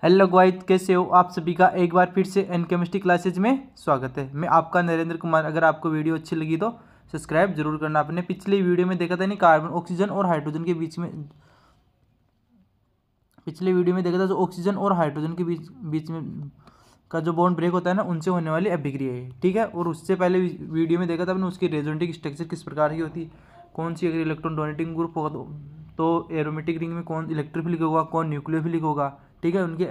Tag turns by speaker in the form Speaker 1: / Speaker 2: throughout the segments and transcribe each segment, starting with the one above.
Speaker 1: Hello guys, कैसे हो आप सभी का एक बार फिर से एन केमिस्ट्री क्लासेज में स्वागत है। मैं आपका नरेंद्र कुमार। अगर आपको वीडियो अच्छी लगी तो सब्सक्राइब जरूर करना। आपने पिछली वीडियो में देखा था नहीं, कार्बन ऑक्सीजन और हाइड्रोजन के बीच में, पिछले वीडियो में देखा था जो ऑक्सीजन और हाइड्रोजन के बीच में का जो बॉन्ड ब्रेक होता है ना, उनसे होने वाली अभिक्रिया है, ठीक है। और उससे पहले वीडियो में देखा था आपने उसकी रेजोनेटिक स्ट्रक्चर किस प्रकार की होती है, कौन सी अगर इलेक्ट्रॉन डोनेटिंग ग्रुप होगा तो एरोमेटिक रिंग में कौन इलेक्ट्रोफिलिक होगा, कौन न्यूक्लियोफिलिक होगा, ठीक है। उनके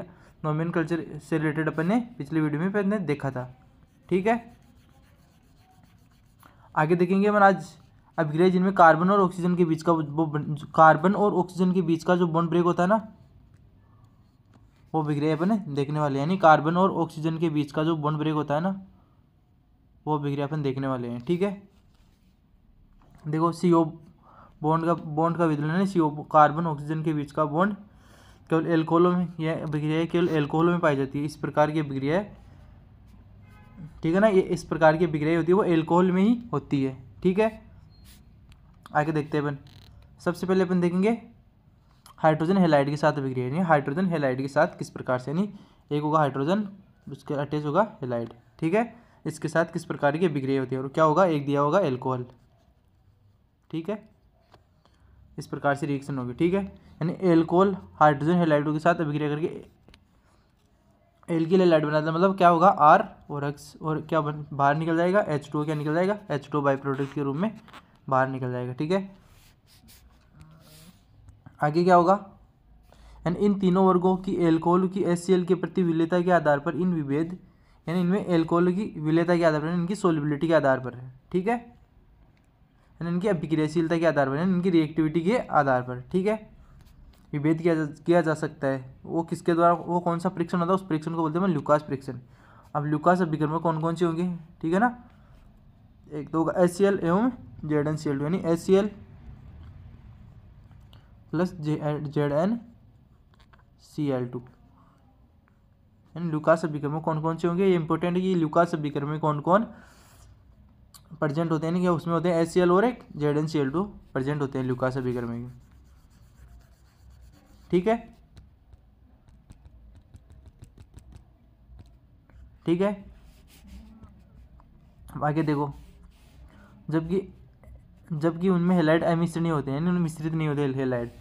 Speaker 1: नोमेनकल्चर से रिलेटेड अपन ने पिछले वीडियो में पहले देखा था, ठीक है। आगे देखेंगे अपन आज अभिक्रिया जिनमें कार्बन और ऑक्सीजन के बीच का कार्बन और ऑक्सीजन के बीच का जो बॉन्ड ब्रेक होता है ना, वो अभिक्रिया अपन देखने वाले हैं। यानी कार्बन और ऑक्सीजन के बीच का जो बॉन्ड ब्रेक होता है ना, वो अभिक्रिया अपन देखने वाले हैं, ठीक है। देखो CO बॉन्ड का विदलन है। CO कार्बन ऑक्सीजन के बीच का बॉन्ड केवल एल्कोहलों में, यह अभिक्रिया केवल एल्कोहलों में पाई जाती है। इस प्रकार की अभिक्रिया है, ठीक है ना। ये इस प्रकार की अभिक्रिया होती है वो एल्कोहल में ही होती है, ठीक है। आगे देखते हैं अपन। सबसे पहले अपन देखेंगे हाइड्रोजन हैलाइड के साथ अभिक्रिया। यानी हाइड्रोजन हैलाइड के साथ किस प्रकार से, यानी एक होगा हाइड्रोजन, उसके अटैच होगा हैलाइड, ठीक है। इसके साथ किस प्रकार की अभिक्रिया होती है और क्या होगा, एक दिया होगा एल्कोहल, ठीक है। इस प्रकार से रिएक्शन होगी, ठीक है। यानी एल्कोहल हाइड्रोजन हैलाइड के साथ अभिक्रिया करके एल्किल हैलाइड बनाता है। मतलब क्या होगा, R और X और क्या बाहर निकल जाएगा, H2O क्या निकल जाएगा, H2O बाई प्रोडक्ट के रूप में बाहर निकल जाएगा, ठीक है। आगे क्या होगा, यानी इन तीनों वर्गों की एल्कोहल की HCl के प्रति विलेयता के आधार पर इन विभेद, यानी इनमें एल्कोहल की विलेयता के आधार पर, इनकी सोलिबिलिटी के आधार पर है, ठीक है। यानी इनकी अभिक्रियाशीलता के आधार पर, यानी इनकी रिएक्टिविटी के आधार पर, ठीक है, विभेद किया जा सकता है। वो किसके द्वारा, वो कौन सा परीक्षण होता है, उस परीक्षण को बोलते हैं ल्यूकास परीक्षण। अब ल्यूकास अभिक्रिया में कौन कौन सी होंगी, ठीक है ना। एक तो होगा HCl एवं ZnCl2, यानी HCl प्लस ZnCl2। यानी ल्यूकास अभिक्रिया में कौन कौन से होंगे, ये इंपॉर्टेंट है कि ल्यूकास अभिक्रिया में कौन कौन प्रेजेंट होते हैं। नहीं क्या उसमें होते हैं HCl और एक ZnCl2 प्रेजेंट होते हैं ल्यूकास अभिक्रिया में, ठीक है, ठीक है। अब आगे देखो, जबकि उनमें हेलाइड अमिश्र नहीं होते हैं, यानी उनमें मिश्रित नहीं होते हेलाइड,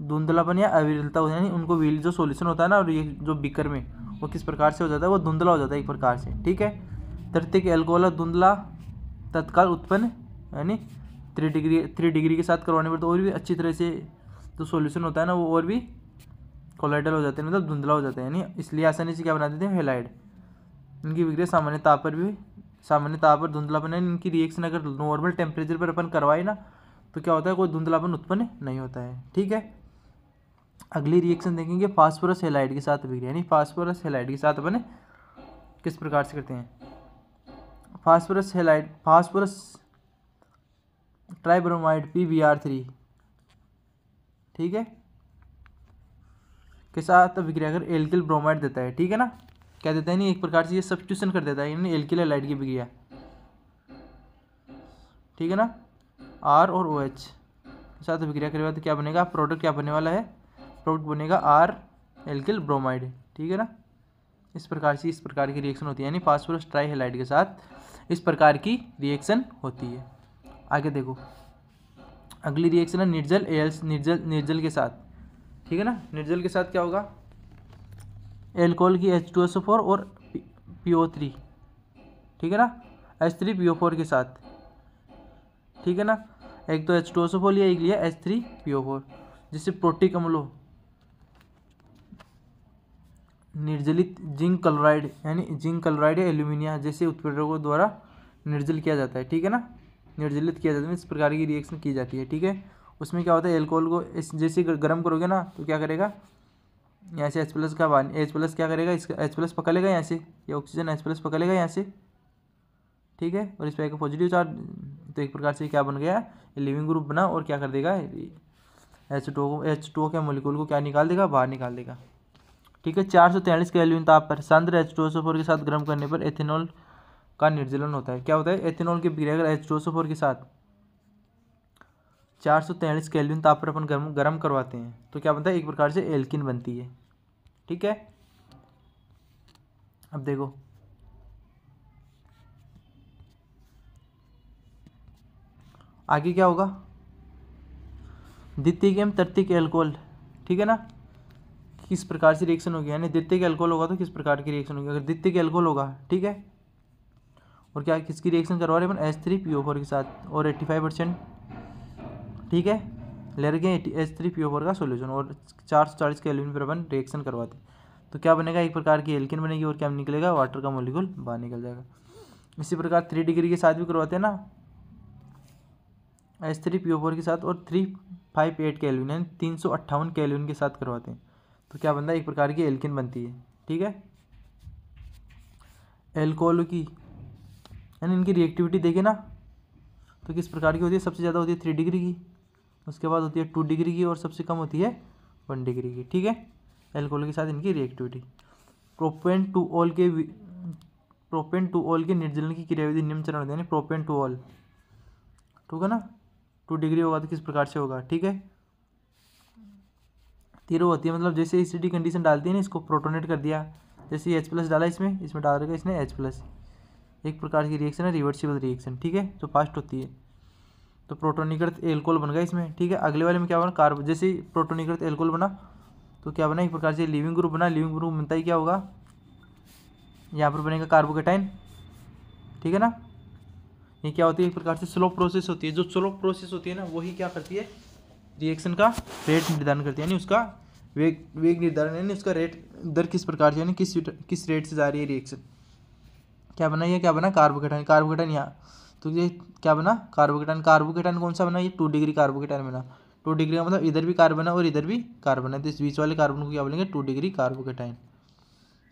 Speaker 1: धुंधलापन या अविरलता होती है। यानी उनको व्हील जो सॉल्यूशन होता है ना, और ये जो बीकर में वो किस प्रकार से हो जाता है, वो धुंधला हो जाता है एक प्रकार से, ठीक है। तृतीयक एल्कोहल धुंधला तत्काल उत्पन्न, यानी 3 डिग्री के साथ करवाने पर तो और भी अच्छी तरह से जो सॉल्यूशन होता है ना, वो और भी कोलाइडल हो जाते हैं, मतलब धुंधला हो जाता है। यानी इसलिए आसानी से क्या बना देते हैं, हेलाइड। इनकी विक्रिया सामान्य ताप पर धुंधलापन है। इनकी रिएक्शन अगर नॉर्मल टेम्परेचर पर अपन करवाए ना, तो क्या होता है, कोई धुंधलापन उत्पन्न नहीं होता है, ठीक है। अगली रिएक्शन देखेंगे फास्फोरस हैलाइड के साथ अभिक्रिया। यानी फास्फोरस हैलाइड के साथ अपन किस प्रकार से करते हैं, फास्फोरस ट्राइब्रोमाइड PbR3, ठीक है, के साथ अभिक्रिया कर एल्किल ब्रोमाइड देता है, ठीक है ना। क्या देता है, नहीं एक प्रकार से ये सब्स्टिट्यूशन कर देता है, यानी एल्किल हैलाइड की अभिक्रिया, ठीक है ना। R और OH के साथ अभिक्रिया करने तो क्या बनेगा, प्रोडक्ट क्या बनने वाला है, प्रोडक्ट बनेगा R एल्किल ब्रोमाइड, ठीक है ना। इस प्रकार की रिएक्शन होती है, यानी फास्फोरस ट्राई हैलाइड के साथ इस प्रकार की रिएक्शन होती है। आगे देखो, अगली रिएक्शन है निर्जल के साथ, ठीक है ना। निर्जल के साथ क्या होगा, एल्कोहल की H2SO4 और PO3, ठीक है ना, H3PO4 के साथ, ठीक है ना। एक तो H2SO4 लिया, एक लिया H3PO4, जिससे प्रोटिक अम्लों निर्जलित जिंक क्लोराइड, यानी जिंक क्लोराइड या एल्यूमिनिया जैसे उत्प्रेरकों द्वारा निर्जल किया जाता है, ठीक है ना, निर्जलित किया जाता है। इस प्रकार की रिएक्शन की जाती है, ठीक है। उसमें क्या होता है, एल्कोहल को जैसे गर्म करोगे ना, तो क्या करेगा, यहाँ से H+ का H+ क्या करेगा, इसका H+ पकड़ लेगा यहाँ से, ये ऑक्सीजन H+ पकड़ लेगा यहाँ से, ठीक है। और इस पर एक पॉजिटिव चार्ज, तो एक प्रकार से क्या बन गया, लिविंग ग्रुप बना, और क्या कर देगा, H2O के मोलिक्यूल को क्या निकाल देगा, बाहर निकाल देगा, ठीक है। 443 केल्विन ताप पर सांद्र H2SO4 के साथ गर्म करने पर एथेनॉल का निर्जलन होता है। क्या होता है, एथेनॉल की अभिक्रिया अगर H2SO4 के साथ 443 केल्विन ताप पर अपन गर्म करवाते हैं तो क्या बनता है, एक प्रकार से एल्किन बनती है, ठीक है। अब देखो आगे क्या होगा, द्वितीयक एवं तृतीयक एल्कोहल, ठीक है ना, किस प्रकार से रिएक्शन होगी, यानी द्वितीयक एल्कोहल होगा तो किस प्रकार की रिएक्शन होगी। अगर द्वितीयक एल्कोहल होगा, ठीक है, और क्या किसकी रिएक्शन करवा रहे हैं अपन, H3PO4 के साथ, और 85%, ठीक है, ले रखे हैं H3PO4 का सोल्यूशन, और 440 केल्विन पर अपन रिएक्शन करवाते, तो क्या बनेगा, एक प्रकार की एल्किन बनेगी, और क्या निकलेगा, वाटर का मॉलिक्यूल बाहर निकल जाएगा। इसी प्रकार 3 डिग्री के साथ भी करवाते हैं ना, H3PO4 के साथ, और 358 केल्विन यानी 358 केल्विन के साथ करवाते हैं, तो क्या बनता है, एक प्रकार की एल्किन बनती है, ठीक है। एल्कोहल की यानी इनकी रिएक्टिविटी देखें ना, तो किस प्रकार की होती है, सबसे ज़्यादा होती है 3 डिग्री की, उसके बाद होती है 2 डिग्री की, और सबसे कम होती है 1 डिग्री की, ठीक है। एल्कोहल के साथ इनकी रिएक्टिविटी। प्रोपेन टू ऑल के निर्जलन की क्रियाविधि निम्न चरण होती है, यानी प्रोपेन टू ऑल, ठीक है ना, 2 डिग्री होगा तो किस प्रकार से होगा, ठीक है। तीरो होती है, मतलब जैसे एसिडिक कंडीशन डालती है ना, इसको प्रोटोनेट कर दिया, जैसे H+ डाला इसमें डाल रखा इसने H+, एक प्रकार की रिएक्शन है, रिवर्सिबल रिएक्शन, ठीक है, तो फास्ट होती है, तो प्रोटोनीकृत एल्कोहल बन गया इसमें, ठीक है। अगले वाले में क्या बना, कार्ब, जैसे प्रोटोनीकृत एल्कोहल बना तो क्या बना, एक प्रकार से लिविंग ग्रुप बना, लिविंग ग्रुप बनता ही क्या होगा, यहाँ पर बनेगा कार्बोकेटाइन, ठीक है ना। ये क्या होती है, एक प्रकार से स्लो प्रोसेस होती है, जो स्लो प्रोसेस होती है ना वही क्या करती है, रिएक्शन का रेट निर्धारण करती है, यानी उसका वेग निर्धारण, यानी उसका रेट दर किस प्रकार से, यानी किस रेट से जा रही है रिएक्शन। क्या बना, ये क्या बना, कार्बोकेटाइन, कार्बोकेटाइन यहाँ, तो ये क्या बना, कार्बोकेटाइन, कार्बोकेटाइन कौन सा बना, ये 2 डिग्री कार्बोकेटाइन बना, 2 डिग्री का मतलब इधर भी कार्बन है और इधर भी कार्बन है, तो इस बीच वाले कार्बन को क्या बोलेंगे, 2 डिग्री कार्बोकेटाइन,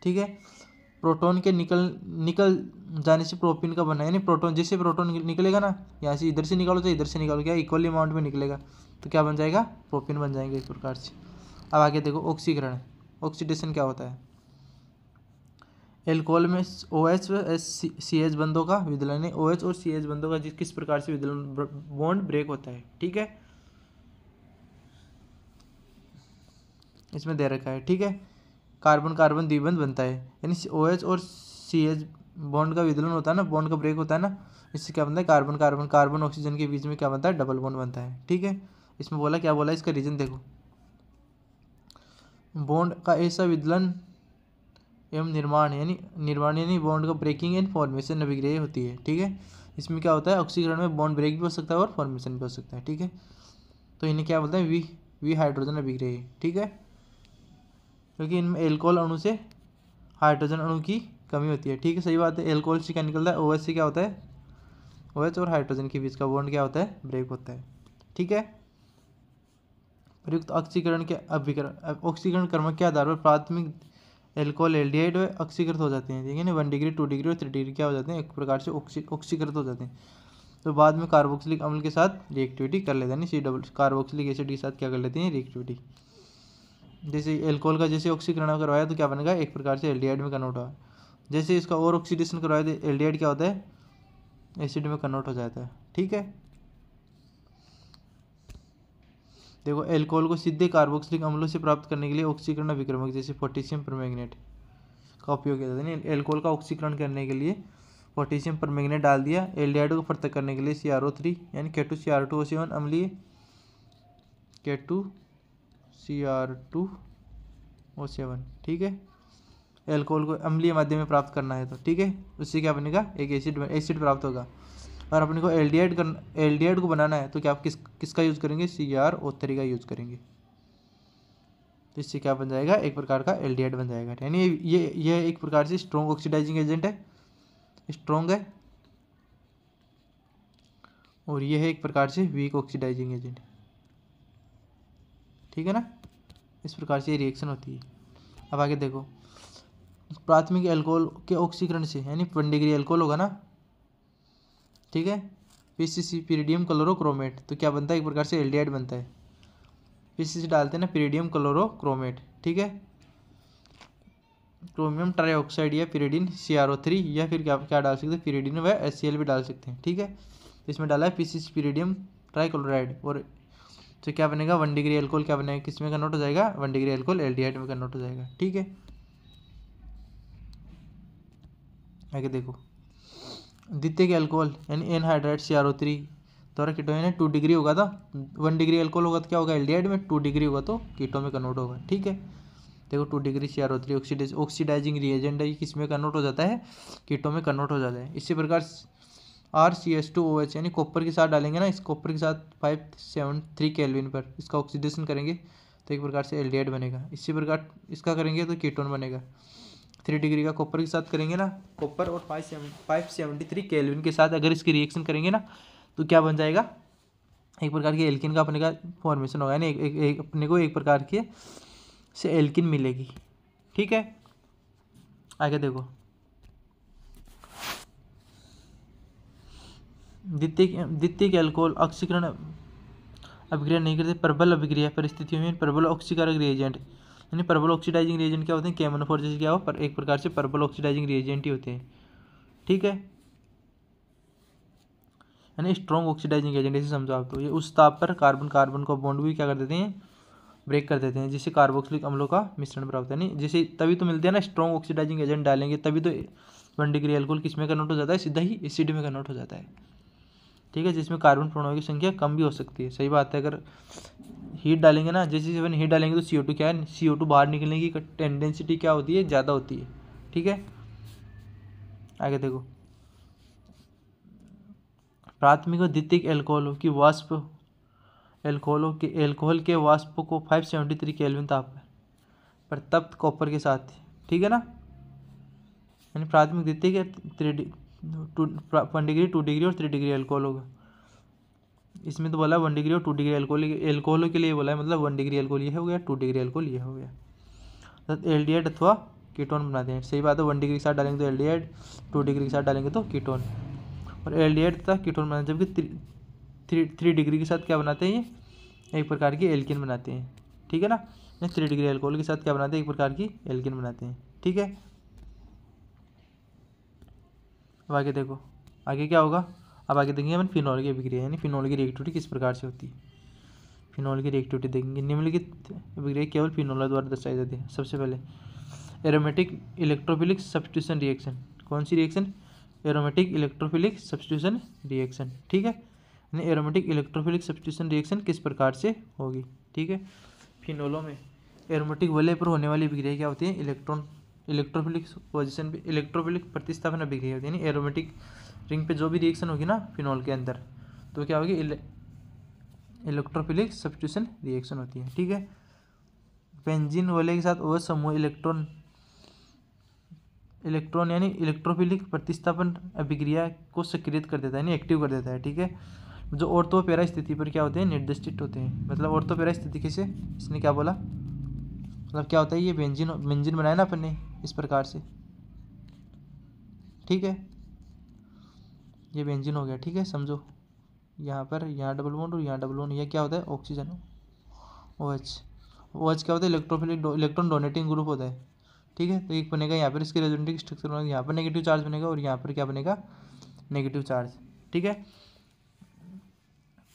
Speaker 1: ठीक है। प्रोटॉन के निकल जाने से प्रोपीन का बना, यानी प्रोटॉन, जैसे प्रोटॉन निकलेगा ना, यहाँ से इधर से निकालो तो इधर से निकालो, क्या इक्वल अमाउंट में निकलेगा, तो क्या बन जाएगा, प्रोपीन बन जाएंगे इस प्रकार से। अब आगे देखो ऑक्सीकरण, ऑक्सीडेशन क्या होता है, एल्कोहल में OH व CH बंधों का विदलन है, OH और CH बंधों का किस प्रकार से विदलन बॉन्ड ब्रेक होता है, ठीक है, इसमें दे रखा है, ठीक है। कार्बन कार्बन द्विबंध बनता है, यानी OH और CH बॉन्ड का विदलन होता है ना, बॉन्ड का ब्रेक होता है ना, इससे क्या बनता है, कार्बन कार्बन कार्बन ऑक्सीजन के बीच में क्या बनता है, डबल बॉन्ड बनता है, ठीक है। इसमें बोला क्या बोला, इसका रीजन देखो, बॉन्ड का ऐसा विदलन एवं निर्माण यानी बॉन्ड का ब्रेकिंग एंड फॉर्मेशन अभिक्रिया होती है, ठीक है। इसमें क्या होता है, ऑक्सीकरण में बॉन्ड ब्रेक भी हो सकता है और फॉर्मेशन भी हो सकता है, ठीक है। तो इन्हें क्या बोलते हैं, वी हाइड्रोजन अभिक्रिया, ठीक है, क्योंकि इनमें एल्कोहल अणु से हाइड्रोजन अणु की कमी होती है, ठीक है, सही बात है। एल्कोहल से क्या निकलता है, OH से क्या होता है, OH और हाइड्रोजन के बीच का बॉन्ड क्या होता है, ब्रेक होता है, ठीक है। प्रयुक्त ऑक्सीकरण के अभिकरण, ऑक्सीकरण क्रम के आधार पर प्राथमिक एल्कोहल एल्डिहाइड ऑक्सीकृत हो जाते हैं, ठीक है ना, 1 डिग्री 2 डिग्री और 3 डिग्री क्या हो जाते हैं, एक प्रकार से ऑक्सीकृत हो जाते हैं, तो बाद में कार्बोक्सिलिक अम्ल के साथ रिएक्टिविटी कर लेते हैं, C कार्बोक्सिलिक एसिड के साथ क्या कर लेते हैं, रिएक्टिविटी। जैसे एल्कोहल का जैसे ऑक्सीकरण करवाया तो क्या बनेगा, एक प्रकार से एल्डिहाइड में कन्वर्ट हुआ, जैसे इसका और ऑक्सीडेशन करवाया तो एल्डिहाइड क्या होता है, एसिड में कन्वर्ट हो जाता है, ठीक है। देखो एल्कोहल को सीधे कार्बोक्सिलिक अम्लों से प्राप्त करने के लिए ऑक्सीकरण अभिक्रमक जैसे पोटेशियम परमैंगनेट का उपयोग किया जाता है, एल्कोहल का ऑक्सीकरण करने के लिए पोटेशियम परमैंगनेट डाल दिया, एल्डिहाइड को पृथक करने के लिए CrO3 यानी K2Cr2O7 अम्लीय K2Cr2O7, ठीक है। एल्कोहल को अम्लीय माध्यम में प्राप्त करना है तो, ठीक है, उससे क्या बनेगा, एक एसिड प्राप्त होगा, और अपने को एल्डिहाइड को बनाना है तो क्या आप किसका यूज़ करेंगे, CrO3 का यूज़ करेंगे, तो इससे क्या बन जाएगा, एक प्रकार का एल्डिहाइड बन जाएगा, यानी ये एक प्रकार से स्ट्रॉन्ग ऑक्सीडाइजिंग एजेंट है, स्ट्रॉन्ग है, और ये है एक प्रकार से वीक ऑक्सीडाइजिंग एजेंट, ठीक है ना, इस प्रकार से ये रिएक्शन होती है। अब आगे देखो, प्राथमिक एल्कोहल के ऑक्सीकरण से यानी 1 डिग्री एल्कोहल होगा ना, ठीक है, PCC पिरिडियम क्लोरोक्रोमेट, तो क्या बनता है, एक प्रकार से एल्डिहाइड बनता है, PCC डालते हैं ना, पिरिडियम क्लोरोक्रोमेट, ठीक है। क्रोमियम ट्राईऑक्साइड या पिरिडिन CrO3 या फिर क्या डाल सकते हैं, पिरिडिन व HCl भी डाल सकते हैं, ठीक है। तो इसमें डाला है PCC पिरिडियम ट्राईक्लोराइड, और तो क्या बनेगा, 1 डिग्री एल्कोहल क्या बनेगा, किस में कन्वर्ट हो जाएगा, 1 डिग्री एल्कोहल एल्डिहाइड में कन्वर्ट हो जाएगा। ठीक है, आगे देखो, द्वितीयक एल्कोहल यानी एनहाइड्राइड CrO3 द्वारा कीटोन यानी 2 डिग्री होगा था, 1 डिग्री एल्कोहल होगा तो क्या होगा एल्डिहाइड में, 2 डिग्री होगा तो कीटोन में कन्वर्ट होगा। ठीक है, देखो 2 डिग्री CrO3 ऑक्सीडाइजिंग रिएजेंट है, ये किस में कन्वर्ट हो जाता है, कीटोन में कन्वर्ट हो जाता है। इसी प्रकार RCH2OH यानी कॉपर के साथ डालेंगे ना, इस कॉपर के साथ 573 केल्विन पर इसका ऑक्सीडेशन करेंगे तो एक प्रकार से एल्डिहाइड बनेगा। इसी प्रकार इसका करेंगे तो कीटोन बनेगा। 3 डिग्री का कॉपर के साथ करेंगे ना, कॉपर और 573 केल्विन के साथ अगर इसकी रिएक्शन करेंगे ना तो क्या बन जाएगा, एक प्रकार की एल्किन का अपने का फॉर्मेशन होगा, यानी एक अपने को एक प्रकार की से एल्किन मिलेगी। ठीक है, आगे देखो, द्वितीयक एल्कोहल ऑक्सीकरण अभिक्रिया नहीं करते, प्रबल अभिक्रिया परिस्थितियों में प्रबल ऑक्सीकारक रिएजेंट यानी प्रबल ऑक्सीडाइजिंग रिएजेंट क्या होते हैं, KMnO4 जैसे क्या हो, पर एक प्रकार से प्रबल ऑक्सीडाइजिंग रिएजेंट ही होते हैं। ठीक है, यानी स्ट्रॉन्ग ऑक्सीडाइजिंग एजेंट ऐसे समझो आप। तो ये उस ताप पर कार्बन कार्बन को बॉन्ड भी क्या कर देते हैं, ब्रेक कर देते हैं, जिससे कार्बोक्सिलिक अम्लों का मिश्रण प्राप्त है। नहीं जैसे तभी तो मिलते हैं ना, स्ट्रॉन्ग ऑक्सीडाइजिंग एजेंट डालेंगे तभी तो 1 डिग्री एल्कोहल किस में कन्वर्ट हो जाता है, सीधा ही एसिड में कन्वर्ट हो जाता है। ठीक है, जिसमें कार्बन परमाणुओं की संख्या कम भी हो सकती है। सही बात है, अगर हीट डालेंगे ना, जैसे अपन हीट डालेंगे तो CO2 क्या है, CO2 बाहर निकलने की टेंडेंसिटी क्या होती है, ज़्यादा होती है। ठीक है, आगे देखो, प्राथमिक और द्वितीयक एल्कोहलों की वाष्प एल्कोहल के वाष्प को 573 केल्विन ताप पर तप्त कॉपर के साथ, ठीक है ना, यानी प्राथमिक द्वितीयक 1 डिग्री 2 डिग्री और 3 डिग्री एल्कोहल होगा। इसमें तो बोला 1 डिग्री और 2 डिग्री एल्कोहल के लिए बोला है, मतलब 1 डिग्री एल्कोहल ये हो गया, 2 डिग्री एल्कोहल ये हो गया। तो एल्डिहाइड अथवा कीटोन बनाते हैं। सही बात है, 1 डिग्री के साथ डालेंगे तो एल्डिहाइड, 2 डिग्री के साथ डालेंगे तो कीटोन, और एल्डिहाइड तथा कीटोन बनाते हैं। जबकि 3 डिग्री के साथ क्या बनाते हैं, ये एक प्रकार की एल्किन बनाते हैं। ठीक है ना, 3 डिग्री एल्कोहल के साथ क्या बनाते हैं, एक प्रकार की एल्किन बनाते हैं। ठीक है, अब आगे देखो, आगे क्या होगा, अब आगे देखेंगे अपन फिनॉल की अभिक्रिया, यानी फिनॉल की रिएक्टिविटी किस प्रकार से होती है। फिनॉल की रिएक्टिविटी देखेंगे, निम्नलिखित अभिक्रिया केवल फिनॉल द्वारा दर्शाई जाती है। सबसे पहले एरोमेटिक इलेक्ट्रोफिलिक सब्स्टिट्यूशन रिएक्शन, कौन सी reaction, aromatic electrophilic substitution reaction. ठीक है, यानी एरोमेटिक इलेक्ट्रोफिलिक सब्स्टिट्यूशन रिएक्शन किस प्रकार से होगी। ठीक है, फिनोलों में एरोमेटिक वलय पर होने वाली अभिक्रिया क्या होती है, इलेक्ट्रोफिलिक पोजीशन पे इलेक्ट्रोफिलिक प्रतिस्थापन अभिक्रिया होती है। यानी एरोमेटिक रिंग पे जो भी रिएक्शन होगी ना फिनॉल के अंदर, तो क्या होगी, इलेक्ट्रोफिलिक सब्स्टिट्यूशन रिएक्शन होती है। ठीक है, बेंजीन वलय के साथ OH समूह इलेक्ट्रॉन यानी इलेक्ट्रोफिलिक प्रतिस्थापन अभिक्रिया को सक्रिय कर देता है, यानी एक्टिव कर देता है। ठीक है, जो ऑर्थो पैरा स्थिति पर क्या होते हैं, निर्दिष्ट होते हैं। मतलब ऑर्थो पैरा स्थिति कैसे, इसने क्या बोला, मतलब क्या होता है, ये बेंजीन बनाया ना अपन ने इस प्रकार से। ठीक है, ये बेंजीन हो गया। ठीक है, समझो, यहाँ पर यहाँ डबल बॉन्ड और यहाँ डबल बॉन्ड, ये क्या होता है, ऑक्सीजन OH क्या होता है, इलेक्ट्रोफिलिक इलेक्ट्रॉन डोनेटिंग ग्रुप होता है। ठीक है, तो एक बनेगा यहाँ पर, इसके रेजोनेटिव स्ट्रक्चर बनेगा, यहाँ पर नेगेटिव चार्ज बनेगा और यहाँ पर क्या बनेगा, नेगेटिव चार्ज। ठीक है,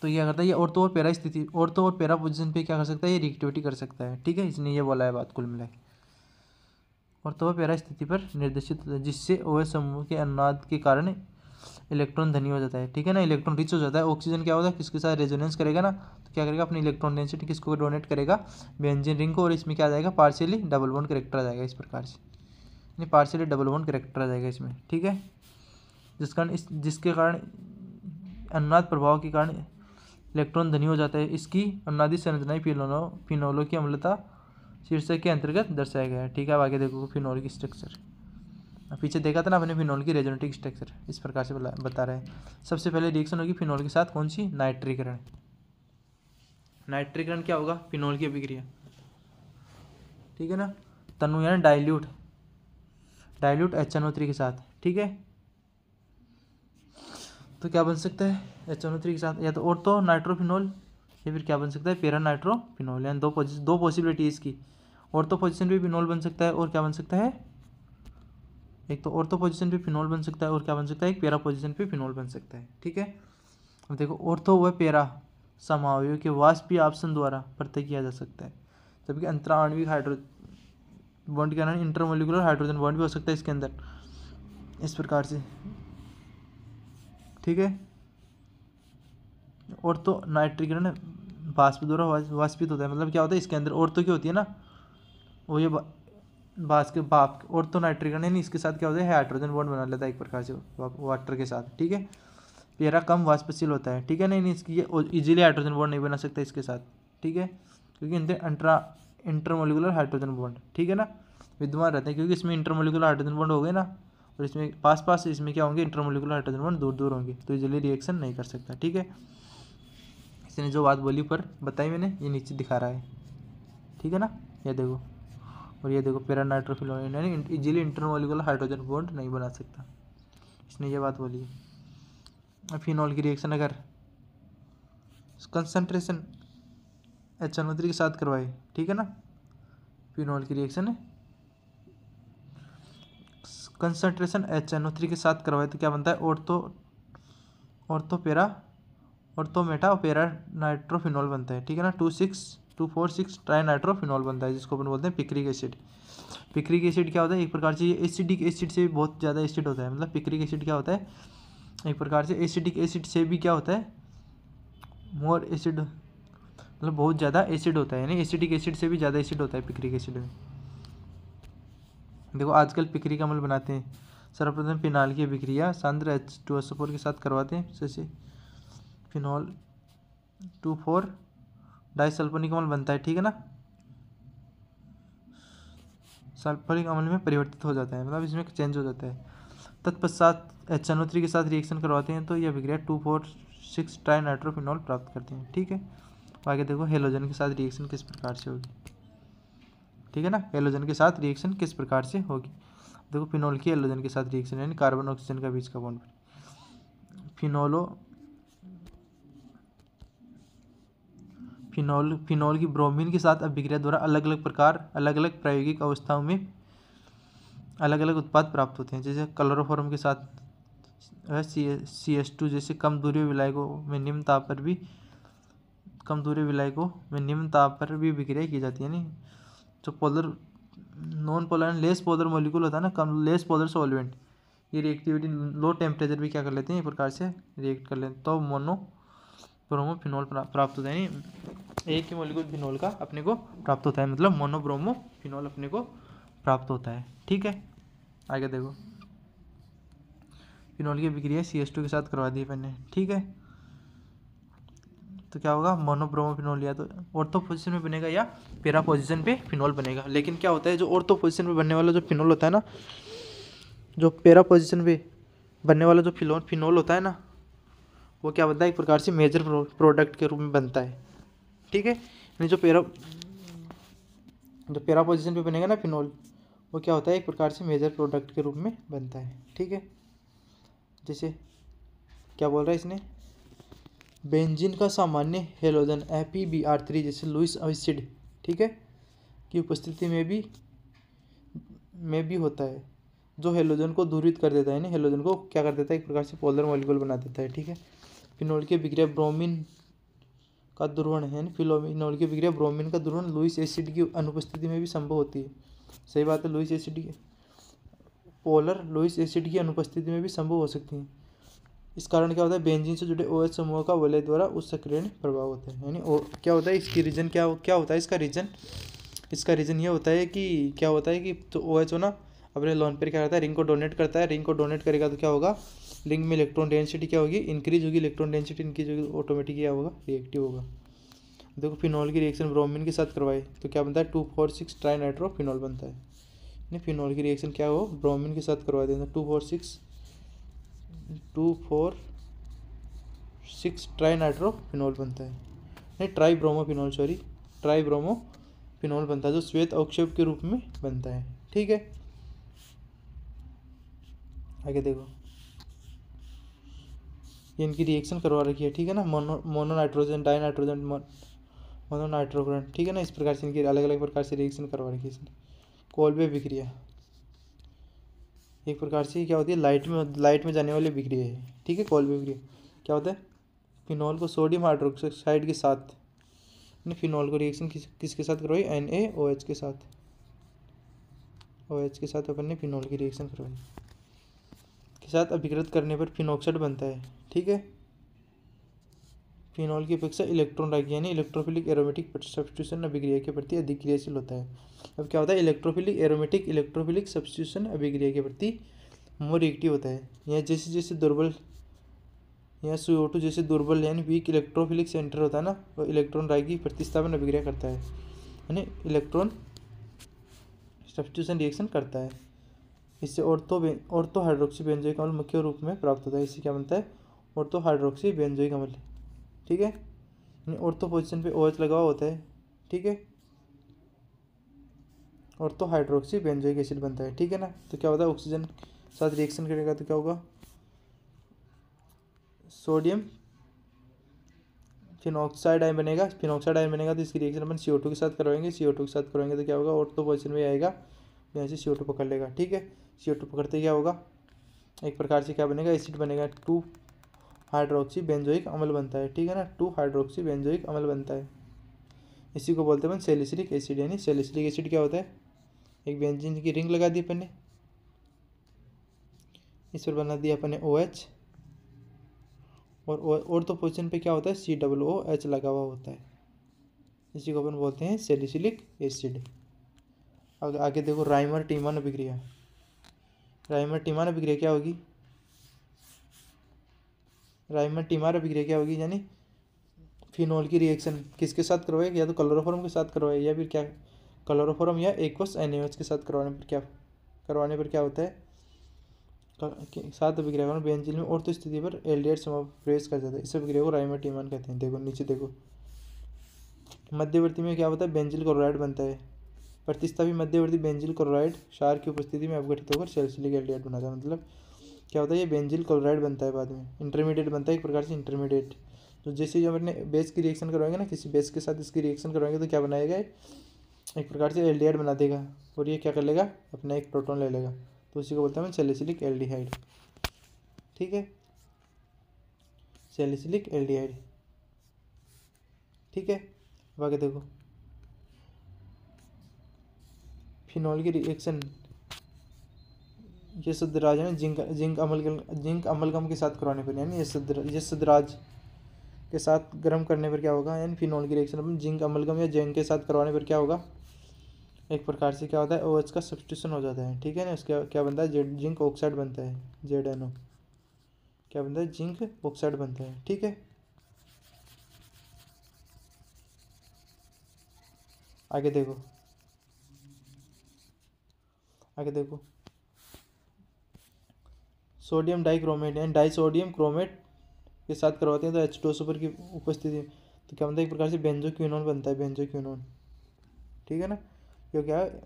Speaker 1: तो क्या करता है, ये ऑर्थो और पैरा स्थिति, ऑर्थो और पैरा पोजीशन पे क्या कर सकता है, ये रिएक्टिविटी कर सकता है। ठीक है, इसने ये बोला है बात कुल मिला के, ऑर्थो और पैरा स्थिति पर निर्देशित होता है, जिससे OH समूह के अनुनाद के कारण इलेक्ट्रॉन धनी हो जाता है। ठीक है ना, इलेक्ट्रॉन रिच हो जाता है। ऑक्सीजन क्या होता है, किसके साथ रेजोनेंस करेगा ना, तो क्या करेगा, अपनी इलेक्ट्रॉन डेंसिटी किसको डोनेट करेगा, बेंजीन रिंग को, और इसमें क्या आ जाएगा, पार्शियली डबल बॉन्ड करेक्टर आ जाएगा इस प्रकार से, यानी पार्शियली डबल बॉन्ड करेक्टर आ जाएगा इसमें। ठीक है, जिसके कारण अनुनाद प्रभाव के कारण इलेक्ट्रॉन धनी हो जाता है। इसकी अनुनादी संरचना फिनोलों की अम्लता शीर्षक के अंतर्गत दर्शाया गया है। ठीक है, अब आगे देखो फिनोल की स्ट्रक्चर, पीछे देखा था ना अपने फिनोल की रेजोनेटिक स्ट्रक्चर, इस प्रकार से बता रहे हैं। सबसे पहले रिएक्शन होगी फिनोल के साथ कौन सी, नाइट्रीकरण। नाइट्रीकरण क्या होगा, फिनोल की अभिक्रिया। ठीक है ना, तनु यानी डाइल्यूट HNO3 के साथ। ठीक है, तो क्या बन सकता है, HNO3 के साथ या तो ऑर्थो नाइट्रोफिनोल या फिर क्या बन सकता है, पैरा नाइट्रोफिनोल। यानी दो पॉसिबिलिटी है इसकी, ऑर्थो पोजीशन पे फिनोल बन सकता है और क्या बन सकता है, एक तो ऑर्थो पोजीशन पे फिनोल बन सकता है और क्या बन सकता है, एक पैरा पोजीशन पे फिनोल बन सकता है। ठीक है, अब देखो ऑर्थो व पैरा समावयव के वाष्पीय आपसन द्वारा प्रत्यय किया जा सकता है। जबकि अंतराण्विक हाइड्रोजन बॉन्ड क्या है, इंटरमोलिकुलर हाइड्रोजन बॉन्ड भी हो सकता है इसके अंदर, इस प्रकार से, ठीक है। और तो नाइट्रीकरण वाष्प द्वारा वाष्पित होता है, मतलब क्या होता है इसके अंदर और तो क्या होती है ना, वो ये बास के बाप और तो नाइट्रीकरण है, इसके साथ क्या होता है हाइड्रोजन बॉन्ड बना लेता है एक प्रकार से वाटर के साथ, ठीक है। पेरा कम वाष्पशील होता है, ठीक है। नहीं इसकी ये इजीली हाइड्रोजन बॉन्ड नहीं बना सकता इसके साथ, ठीक है, क्योंकि इंटरमोलिकुलर हाइड्रोजन बॉन्ड, ठीक है ना, विद्यमान रहते हैं, क्योंकि इसमें इंटरमोलिकुलर हाइड्रोजन बॉन्ड हो गए ना, और इसमें पास पास इसमें क्या होंगे, इंटरमोलिकुलर हाइड्रोजन बॉन्ड दूर दूर होंगे, तो इजीली रिएक्शन नहीं कर सकता, ठीक है। इसने जो बात बोली पर बताई मैंने, ये नीचे दिखा रहा है, ठीक है ना, ये देखो, और ये देखो पैरा नाइट्रोफिनोल यानी इजीली इंटरमोलिकुलर हाइड्रोजन बॉन्ड नहीं बना सकता, इसने ये बात बोली है। फिनॉल की रिएक्शन अगर कंसंट्रेशन HNO3 के साथ करवाए, ठीक है ना, फिनॉल की रिएक्शन है कंसंट्रेशन HNO3 के साथ करवाए तो क्या बनता है, ऑर्थोमेटा और पैरा नाइट्रोफिनॉल बनता है, ठीक है ना। 2,6,2,4,6 ट्राई नाइट्रोफिनॉल बनता है, जिसको अपन बोलते हैं पिक्रिक एसिड। पिक्रिक एसिड क्या होता है, एक प्रकार से ये एसिडिक एसिड से भी बहुत ज़्यादा एसिड होता है, मतलब पिक्रिक एसिड क्या होता है, एक प्रकार से एसिडिक एसिड से भी क्या होता है, मोर एसिड, मतलब बहुत ज़्यादा एसिड होता है, यानी एसिडिक एसिड से भी ज़्यादा एसिड होता है पिक्रिक एसिड में। देखो आजकल पिक्रिक अम्ल बनाते हैं, सर्वप्रथम फिनाल की अभिक्रिया सांद्र H2SO4 के साथ करवाते हैं, जैसे फिनॉल 2,4 डाइसल्फोनिक अम्ल बनता है, ठीक है ना, सल्फ्यूरिक अम्ल में परिवर्तित हो जाता है, मतलब इसमें चेंज हो जाता है। तत्पश्चात HNO3 के साथ रिएक्शन करवाते हैं तो यह अभिक्रिया 2,4,6 ट्राई नाइट्रोफिनॉल प्राप्त करते हैं, ठीक है। आगे देखो हेलोजन के साथ रिएक्शन किस प्रकार से होगी, ठीक है ना, हेलोजन के साथ रिएक्शन किस प्रकार से होगी। देखो फिनॉल की हेलोजन के साथ रिएक्शन यानी कार्बन ऑक्सीजन का बीच का बॉन्ड, फिनॉल की ब्रोमीन के साथ अभिक्रिया द्वारा अलग अलग प्रायोगिक अवस्थाओं में अलग अलग उत्पाद प्राप्त होते हैं, जैसे क्लोरोफॉर्म के साथ CH2 जैसे कम दूरी विलायकों में निम्न ताप पर भी अभिक्रिया की जाती है, नहीं जो polar non polar less polar molecule होता है ना, कम लेस पोलर सॉल्वेंट, ये रिएक्टिविटी लो टेम्परेचर भी क्या कर लेते हैं, एक प्रकार से रिएक्ट कर लेते हैं, तो मोनोब्रोमोफिनॉल प्राप्त होता है, यानी एक ही मॉलिक्यूल फिनॉल का अपने को प्राप्त होता है, मतलब मोनोब्रोमोफिनॉल अपने को प्राप्त होता है, ठीक है। आगे देखो फिनॉल की अभिक्रिया CH2 के साथ करवा दी मैंने, ठीक है, तो क्या होगा, मोनोब्रोमोफिनॉल या तो ऑर्थो पोजीशन में बनेगा या पैरा पोजीशन पे फिनॉल बनेगा। लेकिन क्या होता है, जो ऑर्थो पोजीशन पे बनने वाला जो फिनॉल होता है ना, जो पैरा पोजीशन पे बनने वाला जो फिनॉल होता है ना, वो क्या बनता है, एक प्रकार से मेजर प्रोडक्ट के रूप में बनता है, ठीक है। यानी जो पैरा पोजीशन पे बनेगा ना फिनॉल, वो क्या होता है, एक प्रकार से मेजर प्रोडक्ट के रूप में बनता है, ठीक है। जैसे क्या बोल रहा है इसने, बेंजीन का सामान्य हेलोजन FeBr3 जैसे लुईस एसिड, ठीक है, की उपस्थिति में भी होता है, जो हेलोजन को दूरित कर देता है, यानी हेलोजन को क्या कर देता है, एक प्रकार से पोलर मॉलिक्यूल बना देता है, ठीक है। फिनॉल की अभिक्रिया ब्रोमीन का ध्रुवण है, यानी फिनॉल की अभिक्रिया ब्रोमीन का ध्रुवण लुईस एसिड की अनुपस्थिति में भी संभव होती है, सही बात है, लुईस एसिड की अनुपस्थिति में भी संभव हो सकती है। इस कारण क्या होता है, बेंजीन से जुड़े OH समूह का वलय द्वारा उत्सर्जन प्रभाव होता है, यानी क्या होता है, इसकी रीजन क्या होता है, इसका रीजन ये होता है कि क्या होता है कि तो OH हो ना अपने लोन पर क्या करता है, रिंग को डोनेट करता है, रिंग को डोनेट करेगा तो क्या होगा, रिंग में इलेक्ट्रॉन डेंसिटी क्या होगी, इंक्रीज होगी, इलेक्ट्रॉन डेंसिटी इंक्रीज होगी, ऑटोमेटिक क्या होगा, रिएक्टिव होगा। देखो फिनॉल की रिएक्शन ब्रोमीन के साथ करवाए तो क्या बनता है, 2,4,6 ट्राई नाइट्रोफिनॉल बनता है, यानी फिनॉल की रिएक्शन क्या हो, ब्रोमीन के साथ करवा देंगे 2,4,6 ट्राई नाइट्रोफिनॉल बनता है, नहीं ट्राई ब्रोमोफिनॉल बनता है, जो श्वेत अवक्षेप के रूप में बनता है, ठीक है। आगे देखो ये इनकी रिएक्शन करवा रखी है, ठीक है ना, mono nitrogen die nitrogen mono nitrogen, ठीक है ना, इस प्रकार से इनकी अलग अलग प्रकार से रिएक्शन करवा रखी है इसने। कोल्बे अभिक्रिया एक प्रकार से क्या होती है, लाइट में जाने वाली अभिक्रिया है, ठीक है। कोल्बे अभिक्रिया क्या होता है, फिनॉल को सोडियम हाइड्रोक्साइड के साथ, फिनॉल को रिएक्शन किसके साथ करवाई, NaOH के साथ, OH के साथ अपन ने फिनॉल की रिएक्शन करवाई, के साथ अभिकृत करने पर फिनॉक्साइड बनता है। ठीक है, फिनॉल की अपेक्षा इलेक्ट्रॉन राइक यानी इलेक्ट्रोफिलिक एरोमेटिक सब्स्टिट्यूशन अभिक्रिया के प्रति अधिक क्रियाशील होता है। अब क्या होता है, इलेक्ट्रोफिलिक सब्स्टिट्यूशन अभिक्रिया के प्रति मोर रिएक्टिव होता है। यह जैसे जैसे दुर्बल, यहाँ CO2 जैसे दुर्बल यानी वीक इलेक्ट्रोफिलिक सेंटर होता है ना, वो इलेक्ट्रॉन राइक की प्रतिस्थापन अभिक्रिया करता है, यानी इलेक्ट्रॉन सब्स्टिट्यूशन रिएक्शन करता है। इससे ऑर्थो हाइड्रोक्सी बेंजोइक अम्ल मुख्य रूप में प्राप्त होता है। इससे क्या बनता है, ऑर्थो हाइड्रोक्सी बेंजोइक अम्ल। ठीक है, ऑर्थो पोजीशन पे OH लगा हुआ होता है। ठीक है, ऑर्थो हाइड्रोक्सी बेंजोइक एसिड बनता है। ठीक है ना, तो क्या होता है, ऑक्सीजन साथ रिएक्शन करेगा तो क्या होगा, सोडियम फिनॉक्साइड आयन बनेगा। तो इसकी रिएक्शन अपन CO2 के साथ करवाएंगे। CO2 के साथ करवाएंगे तो क्या होगा, ऑर्थो पोजीशन में आएगा, यहाँ से CO2 पकड़ लेगा। ठीक है, CO2 पकड़ते क्या होगा, एक प्रकार से क्या बनेगा, एसिड बनेगा, 2 हाइड्रोक्सी बेंजोइक अम्ल बनता है। ठीक है ना, 2 हाइड्रोक्सी बेंजोइक अम्ल बनता है। इसी को बोलते हैं सैलिसिलिक एसिड। यानी सैलिसिलिक एसिड क्या होता है, एक बेंजीन की रिंग लगा दी अपन ने, इस पर बना दिया अपन ने OH, और तो पोजीशन पे क्या होता है, COOH लगा हुआ होता है। इसी को अपन बोलते हैं सैलिसिलिक एसिड। आगे देखो, राइमर टीमान अभिक्रिया। क्या होगी, राइमर टीमार अभिक्रिया क्या होगी, यानी फिनॉल की रिएक्शन किसके साथ करवाएगा, या तो क्लोरोफॉर्म के साथ करवाए, या फिर क्या, क्लोरोफॉर्म या एक्वस NaOH के साथ करवाने पर क्या होता है, साथ अभिक्रिया में बेंजीन में ऑर्थो स्थिति पर एल्डिहाइड समावेश कर जाता है। इस अभिक्रिया को राइमर टीमान कहते हैं। देखो नीचे देखो, मध्यवर्ती में क्या होता है, बेंजिल क्लोराइड बनता है। प्रतिस्थापी मध्यवर्ती बेंजिल क्लोराइड क्षार की उपस्थिति में अपघटित होकर सैलिसिलिक एल्डिहाइड बनाता है। मतलब क्या होता है, ये बेंजिल क्लोराइड बनता है, बाद में इंटरमीडिएट बनता है, एक प्रकार से इंटरमीडिएट। तो जैसे जब अपने बेस की रिएक्शन करवाएंगे ना, किसी बेस के साथ इसकी रिएक्शन करवाएंगे तो क्या बनाएगा, एक प्रकार से एल्डिहाइड बना देगा, और ये क्या कर लेगा, अपना एक प्रोटॉन ले लेगा, तो उसी को बोलते हैं सैलिसिलिक एल्डिहाइड। ठीक है, सैलिसिलिक एल्डिहाइड। ठीक है, अब आगे देखो, फिनॉल की रिएक्शन, ये सदराज है जिंक अमलगम के साथ करवाने पर, यानी ये सदराज के साथ गर्म करने पर क्या होगा, यानी फिनॉल की रिएक्शन अपन जिंक अमलगम या जिंक के साथ करवाने पर क्या होगा, एक प्रकार से क्या होता है, OH का सब्स्टिट्यूशन हो जाता है। ठीक है ना, उसका क्या बनता है, जिंक ऑक्साइड बनता है, ZNO क्या बनता है, जिंक ऑक्साइड बनता है। ठीक है, आगे देखो, सोडियम डाइक्रोमेट यानी डाइसोडियम क्रोमेट के साथ करवाते हैं तो H2O सुपर की उपस्थिति तो क्या बनता है, एक प्रकार से बेंजोक्विनोन बनता है, बेंजोक्विनोन। ठीक है ना, ये क्या है,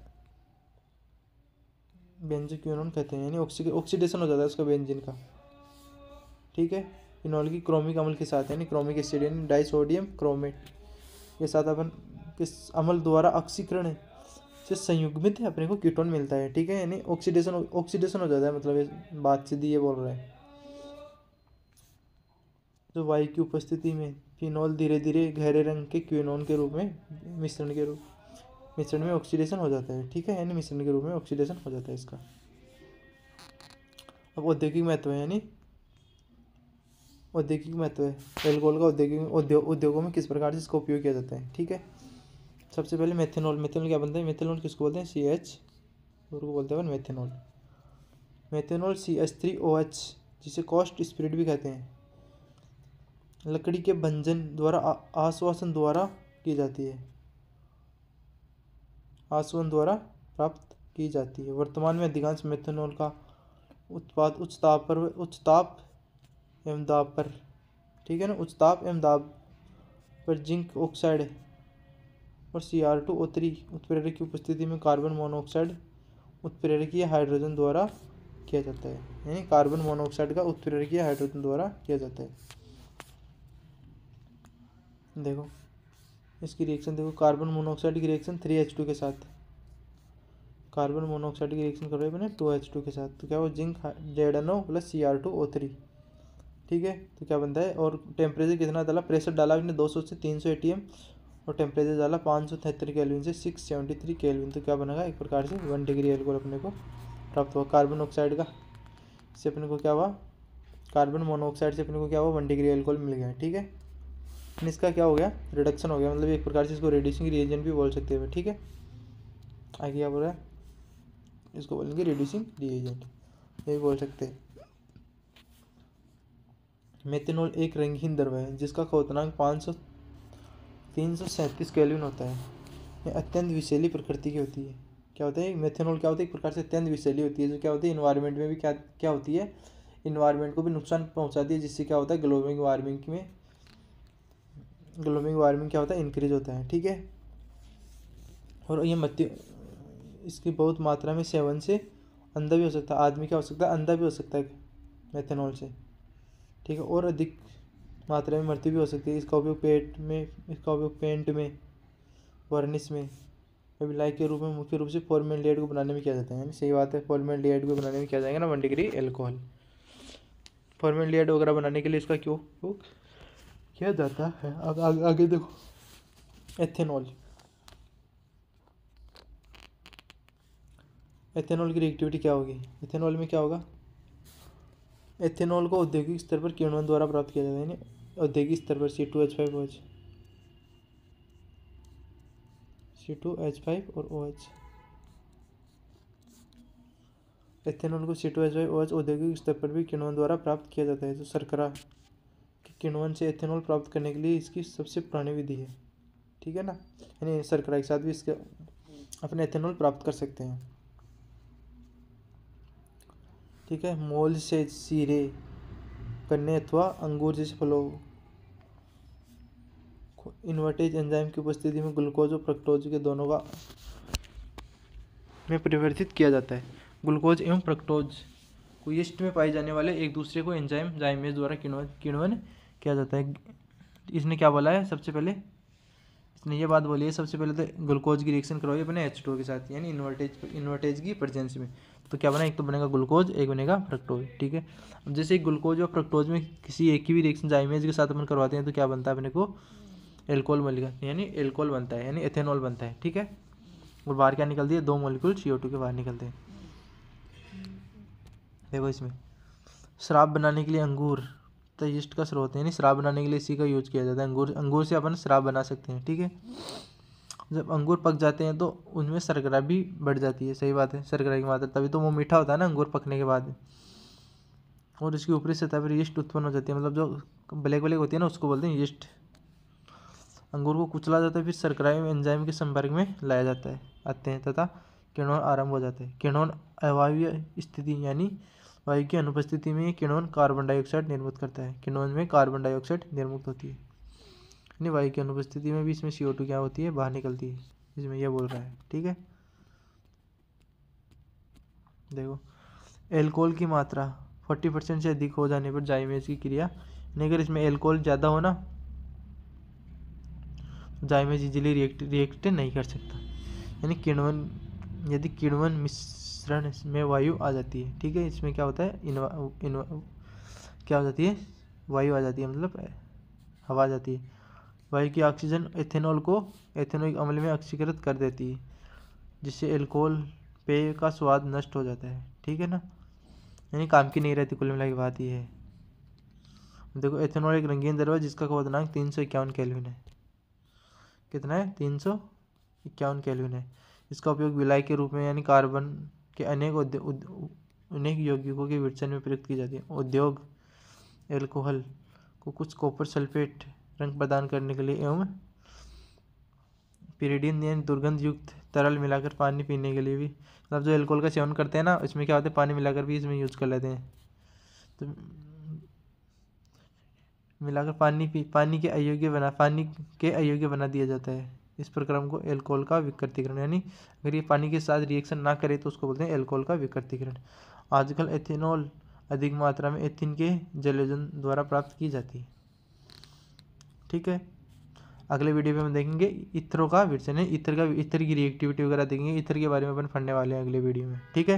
Speaker 1: बेंजोक्विनोन कहते हैं, यानी ऑक्सीडेशन हो जाता है उसका बेंजीन का। ठीक है, फिनॉल की क्रोमिक अम्ल के साथ, यानी क्रोमिक एसिड यानी डाइसोडियम क्रोमेट के साथ अपन किस अम्ल द्वारा ऑक्सीकरण से संयुग्मित अपने को कीटोन मिलता है। ठीक है, यानी ऑक्सीडेशन हो जाता है, मतलब ये बात सीधी ये बोल रहा है, जो वायु की उपस्थिति में फिनॉल धीरे धीरे गहरे रंग के क्विनोन के रूप में मिश्रण में ऑक्सीडेशन हो जाता है। ठीक है, यानी मिश्रण के रूप में ऑक्सीडेशन हो जाता है इसका। अब औद्योगिक महत्व है, यानी औद्योगिक महत्व है, एल्कोहल का उद्योगों में किस प्रकार से इसका उपयोग किया जाता है। ठीक है, सबसे पहले मेथेनॉल क्या बनता है, मेथेनॉल किसको बोलते हैं, CH और को बोलते हैं मेथेनॉल CH3OH, जिसे कॉस्ट स्पिरिट भी कहते हैं, लकड़ी के भंजन द्वारा आश्वासन द्वारा की जाती है, आश्वासन द्वारा प्राप्त की जाती है। वर्तमान में अधिकांश मेथेनॉल का उत्पाद उच्च ताप एवं दाब पर, ठीक है ना, उच्च ताप एवं दाब पर जिंक ऑक्साइड और Cr2O3 उत्प्रेरक की उपस्थिति में कार्बन मोनोऑक्साइड उत्प्रेरकीय हाइड्रोजन द्वारा किया जाता है, यानी कार्बन मोनोऑक्साइड का उत्प्रेरकीय हाइड्रोजन द्वारा किया जाता है। देखो इसकी रिएक्शन देखो, कार्बन मोनोऑक्साइड की रिएक्शन 3H2 के साथ, कार्बन मोनोऑक्साइड की रिएक्शन कर रहे हैं 2H2 के साथ, तो क्या वो जिंक ZNO प्लस Cr2O3। ठीक है। तो क्या बनता है, और टेम्परेचर कितना डाला, प्रेशर डाला आपने 200 से 300 ATM, और टेम्परेचर डाला 573 केल्विन से 673 केल्विन। तो क्या बनेगा, एक प्रकार से 1 डिग्री एल्कोहल अपने को प्राप्त हुआ कार्बन ऑक्साइड का। इससे अपने को क्या हुआ, कार्बन मोनोऑक्साइड से अपने को क्या हुआ, 1 डिग्री एल्कोहल मिल गया, ठीक है। इसका क्या हो गया, रिडक्शन हो गया, मतलब एक प्रकार से इसको रिड्यूसिंग रिएजेंट भी बोल सकते हैं, ठीक है। आगे क्या बोल रहा है, इसको बोलेंगे रिड्यूसिंग रिएजेंट, ये भी बोल सकते हैं। मेथेनॉल एक रंगहीन द्रव है जिसका क्वथनांक 337 केल्विन होता है। ये अत्यंत विषैली प्रकृति की होती है। क्या होता है, मेथेनॉल क्या होता है, एक प्रकार से अत्यंत विषैली होती है, जो क्या होती है इन्वायरमेंट में भी क्या होती है, इन्वायरमेंट को भी नुकसान पहुंचाती है, जिससे क्या होता है ग्लोबल वार्मिंग क्या होता है, इंक्रीज होता है, ठीक है। और ये इसकी बहुत मात्रा में सेवन से अंधा भी हो सकता है, आदमी क्या हो सकता है, अंधा भी हो सकता है मेथेनॉल से, ठीक है। और अधिक मात्रा में मृत्यु भी हो सकती है। इसका उपयोग पेंट में, वर्निश में, अभिलाइक के रूप में मुख्य रूप से फॉर्मेल्डिहाइड को बनाने में किया जाता है, यानी सही बात है, फॉर्मेल्डिहाइड को बनाने में किया जाएगा ना 1 डिग्री एल्कोहल। फॉर्मेल्डिहाइड वगैरह बनाने के लिए इसका क्यों उपयोग किया जाता है। आगे देखो, एथेनॉल की रिएक्टिविटी क्या होगी। एथेनॉल में क्या होगा, एथेनॉल को औद्योगिक स्तर पर किण्वन द्वारा प्राप्त किया जाता है, यानी औद्योगिक स्तर पर C2H5 और OH। एथेनॉल को C2H5 OH औद्योगिक स्तर पर भी किण्वन द्वारा प्राप्त किया जाता है। तो शर्करा के किण्वन से एथेनॉल प्राप्त करने के लिए इसकी सबसे पुरानी विधि है, ठीक है ना, यानी शर्करा के साथ भी इसके अपने एथेनॉल प्राप्त कर सकते हैं, ठीक है। मोल से सीरे गन्ने अथवा अंगूर जैसे फलों इन्वर्टेज एंजाइम की उपस्थिति में ग्लूकोज और फ्रक्टोज के दोनों का में परिवर्तित किया जाता है। ग्लूकोज एवं फ्रक्टोज को यीस्ट में पाए जाने वाले एक दूसरे को एंजाइम जाइमेज द्वारा किण्वन किया जाता है। इसने क्या बोला है, सबसे पहले इसने ये बात बोली है, सबसे पहले तो ग्लूकोज की रिएक्शन करवाई अपने H2O के साथ, यानी इन्वर्टेज की प्रेजेंस में। तो क्या बना, एक तो बनेगा ग्लूकोज, एक बनेगा फ्रक्टोज, ठीक है। अब जैसे ग्लूकोज और फ्रक्टोज में किसी एक की भी रिएक्शन जाइमेज के साथ अपन करवाते हैं तो क्या बनता है अपने को, एल्कोहल मिलेगा, यानी एल्कोहल बनता है, यानी एथेनॉल बनता है, ठीक है। और बाहर क्या निकलती है, 2 मॉलिक्यूल CO2 के बाहर निकलते हैं। देखो इसमें शराब बनाने के लिए अंगूर तो यीस्ट का स्रोत है, यानी शराब बनाने के लिए इसी का यूज किया जाता है। अंगूर से अपन शराब बना सकते हैं, ठीक है। जब अंगूर पक जाते हैं तो उनमें शर्करा भी बढ़ जाती है, सही बात है, शर्करा की मात्रा, तभी तो वो मीठा होता है ना अंगूर पकने के बाद। और इसकी ऊपरी सतह पर यीस्ट उत्पन्न हो जाती है, मतलब जो ब्लैक होती है ना उसको बोलते हैं यीस्ट। अंगूर को कुचला जाता है, फिर शर्करा एवं एंजाइम के संपर्क में लाया आते हैं तथा किण्वन आरंभ हो जाता है। किण्वन अवायवीय स्थिति यानी वायु की अनुपस्थिति में किण्वन कार्बन डाइऑक्साइड निर्मित करता है। किण्वन में कार्बन डाइऑक्साइड निर्मुक्त होती है, यानी वायु की अनुपस्थिति में भी इसमें CO2 क्या होती है, बाहर निकलती है, इसमें यह बोल रहा है, ठीक है। देखो एल्कोहल की मात्रा 40% से अधिक हो जाने पर जाइमेज की क्रिया, अगर इसमें एल्कोहल ज़्यादा हो ना जाइमेज इजीली रिएक्ट नहीं कर सकता, यानी यदि किण्वन मिश्रण में वायु आ जाती है, ठीक है, इसमें क्या होता है क्या हो जाती है, वायु आ जाती है, मतलब हवा आ जाती है। वायु की ऑक्सीजन एथेनॉल को एथेनोइक अम्ल में ऑक्सीकृत कर देती है, जिससे एल्कोहल पेय का स्वाद नष्ट हो जाता है, ठीक है ना, यानी काम की नहीं रहती, कुल मिला के बात ये है। देखो एथेनॉल एक रंगीन द्रव है जिसका क्वथनांक 351 केल्विन है। कितना है, 351 केल्विन है। इसका उपयोग विलायक के रूप में, यानी कार्बन के अनेक यौगिकों के विघटन में प्रयुक्त की जाती है। उद्योग एल्कोहल को कुछ कॉपर सल्फेट रंग प्रदान करने के लिए एवं पिरिडिन यानी दुर्गंध युक्त तरल मिलाकर पानी पीने के लिए भी, मतलब जो एल्कोहल का सेवन करते हैं ना इसमें क्या होता है, पानी मिलाकर भी इसमें यूज कर लेते हैं। तो मिलाकर पानी के अयोग्य बना दिया जाता है। इस प्रक्रम को एल्कोहल का विकृतीकरण, यानी अगर ये पानी के साथ रिएक्शन ना करे तो उसको बोलते हैं एल्कोहल का विकृतीकरण। आजकल एथेनॉल अधिक मात्रा में एथिन के जलयोजन द्वारा प्राप्त की जाती है, ठीक है। अगले वीडियो में हम देखेंगे ईथरों का विघटन है, ईथर की रिएक्टिविटी वगैरह देखेंगे, ईथर के बारे में अपन पढ़ने वाले हैं अगले वीडियो में, ठीक है।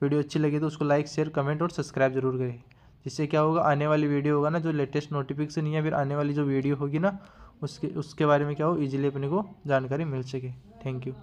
Speaker 1: वीडियो अच्छी लगी तो उसको लाइक शेयर कमेंट और सब्सक्राइब जरूर करें। जिससे क्या होगा, आने वाली वीडियो होगा ना, जो लेटेस्ट नोटिफिकेशन या फिर आने वाली जो वीडियो होगी ना, उसके बारे में क्या हो, ईजिली अपने को जानकारी मिल सके। Thank you.